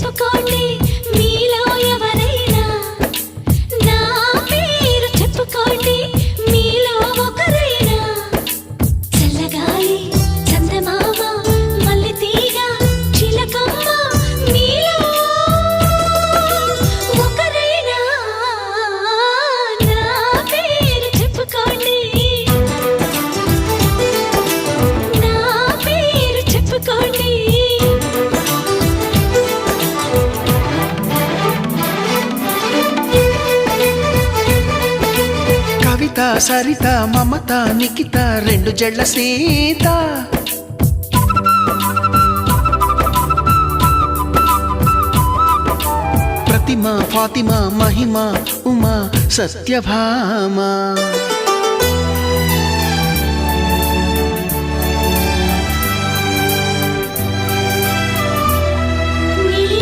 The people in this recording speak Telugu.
చెప్పుకోండి మీలో ఎవరైనా, నా పేరు చెప్పుకోండి మీలో ఒకరైనా. చల్లగాలి చందమామ మల్లెతీగ చిలకమ్మ మీలో ఒకరైనా, నా పేరు చెప్పుకోండి, నా పేరు చెప్పుకోండి. కవిత సరిత మమత నిఖిత రెండు జళ్ళ సీత, ప్రతిమ ఫాతిమా మహిమ ఉమా సత్యభామ.